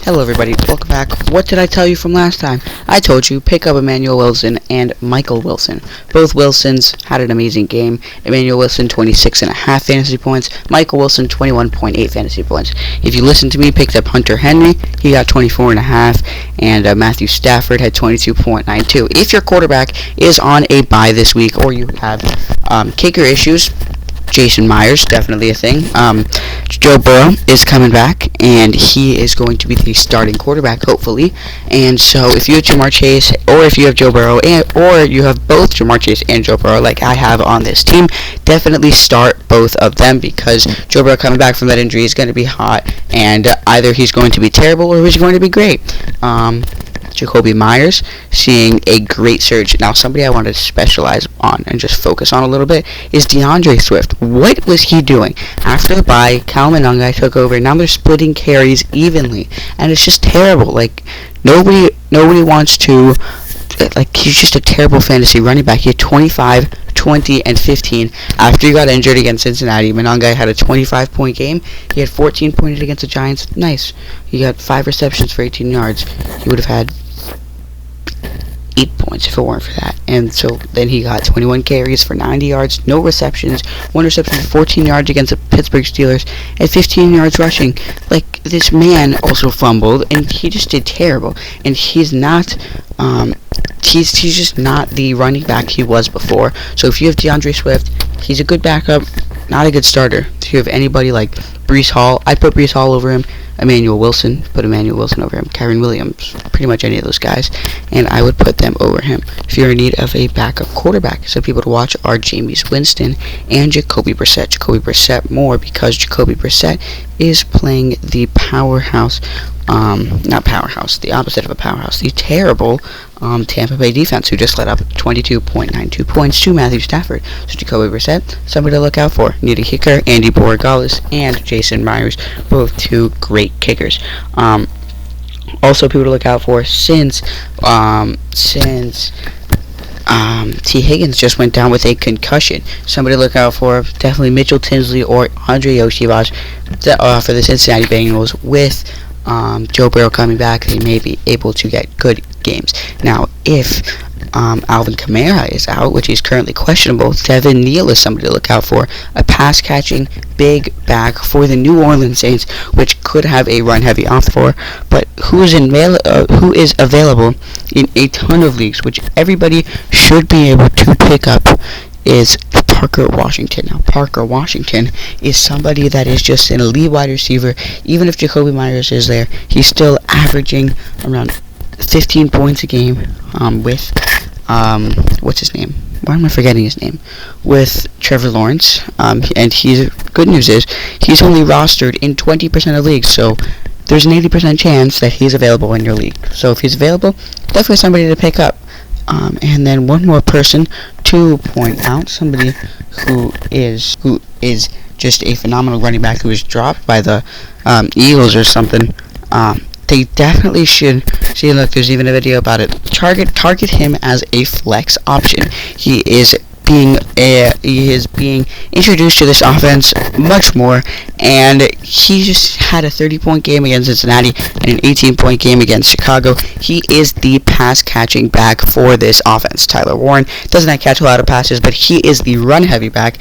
Hello everybody, welcome back. What did I tell you from last time? I told you pick up Emmanuel Wilson and Michael Wilson. Both Wilsons had an amazing game. Emmanuel Wilson 26.5 fantasy points, Michael Wilson 21.8 fantasy points. If you listen to me, picked up Hunter Henry, he got 24.5, and Matthew Stafford had 22.92. If your quarterback is on a bye this week or you have kicker issues, Jason Myers, definitely a thing. Joe Burrow is coming back, and he is going to be the starting quarterback, hopefully. And so, if you have Jamar Chase, or if you have Joe Burrow, or you have both Jamar Chase and Joe Burrow, like I have on this team, definitely start both of them, because Joe Burrow coming back from that injury is going to be hot, and either he's going to be terrible or he's going to be great. Jacoby Myers seeing a great surge. Now, somebody I want to specialize on and just focus on a little bit is DeAndre Swift. What was he doing? After the bye, Cal Monangai took over. Now they're splitting carries evenly, and it's just terrible. Like, nobody wants to. Like, he's just a terrible fantasy running back. He had 25, 20, and 15. After he got injured against Cincinnati, Monangai had a 25-point game. He had 14 points against the Giants. Nice. He got 5 receptions for 18 yards. He would have had 8 points if it weren't for that. And so then he got 21 carries for 90 yards, no receptions, 1 reception for 14 yards against the Pittsburgh Steelers, and 15 yards rushing. Like, this man also fumbled, and he just did terrible. And he's not, he's just not the running back he was before. So if you have DeAndre Swift, he's a good backup, not a good starter. If you have anybody like Breece Hall, I'd put Breece Hall over him. Emmanuel Wilson, put Emmanuel Wilson over him. Kyren Williams, pretty much any of those guys, and I would put them over him. If you're in need of a backup quarterback, some people to watch are Jameis Winston and Jacoby Brissett. Jacoby Brissett more because Jacoby Brissett is playing the powerhouse, not powerhouse, the opposite of a powerhouse, the terrible Tampa Bay defense, who just let up 22.92 points to Matthew Stafford. So Jacoby Brissett, somebody to look out for. Need a kicker, Andy Borregales and Jason Myers, both two great kickers. Also people to look out for since T. Higgins just went down with a concussion. Somebody to look out for, definitely Mitchell Tinsley or Andre Yoshibaj for the Cincinnati Bengals. With Joe Burrow coming back, they may be able to get good games. Now, if Alvin Kamara is out, which is currently questionable, Devin Neal is somebody to look out for, a pass-catching big back for the New Orleans Saints, which could have a run-heavy off for, but who is available in a ton of leagues, which everybody should be able to pick up, is Parker Washington. Now, Parker Washington is somebody that is just an elite wide receiver. Even if Jacoby Myers is there, he's still averaging around 15 points a game with, what's his name? Why am I forgetting his name? With Trevor Lawrence. And good news is, he's only rostered in 20% of leagues, so there's an 80% chance that he's available in your league. So if he's available, definitely somebody to pick up. And then one more person to point out, somebody who is just a phenomenal running back who was dropped by the Eagles or something. They definitely should see. Look, there's even a video about it. Target him as a flex option. He is being introduced to this offense much more, and he just had a 30-point game against Cincinnati and an 18-point game against Chicago. He is the pass-catching back for this offense. Tyler Warren doesn't catch a lot of passes, but he is the run-heavy back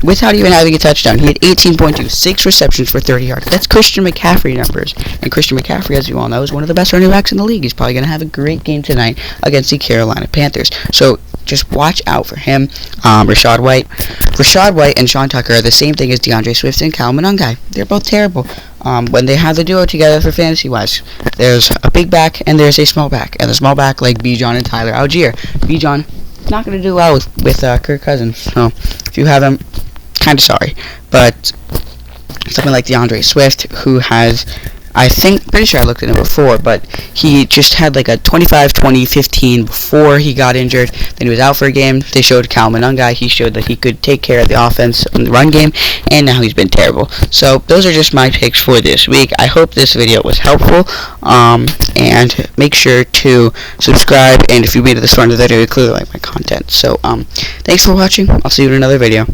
without even having a touchdown. He had 18.2, 6 receptions for 30 yards. That's Christian McCaffrey numbers, and Christian McCaffrey, as you all know, is one of the best running backs in the league. He's probably going to have a great game tonight against the Carolina Panthers. So just watch out for him. Rashad White and Sean Tucker are the same thing as DeAndre Swift and Cal Monangai. They're both terrible. When they have the duo together for fantasy-wise, there's a big back and there's a small back. And the small back, like Bijan and Tyler Algier. Bijan not going to do well with Kirk Cousins. So if you have him, kind of sorry. But something like DeAndre Swift, who has, pretty sure I looked at him before, but he just had like a 25, 20, 15 before he got injured. Then he was out for a game. They showed Cal Monangai. He showed that he could take care of the offense on the run game, and now he's been terrible. So those are just my picks for this week. I hope this video was helpful, and make sure to subscribe, and if you made it this far into the video, you clearly like my content. So thanks for watching. I'll see you in another video.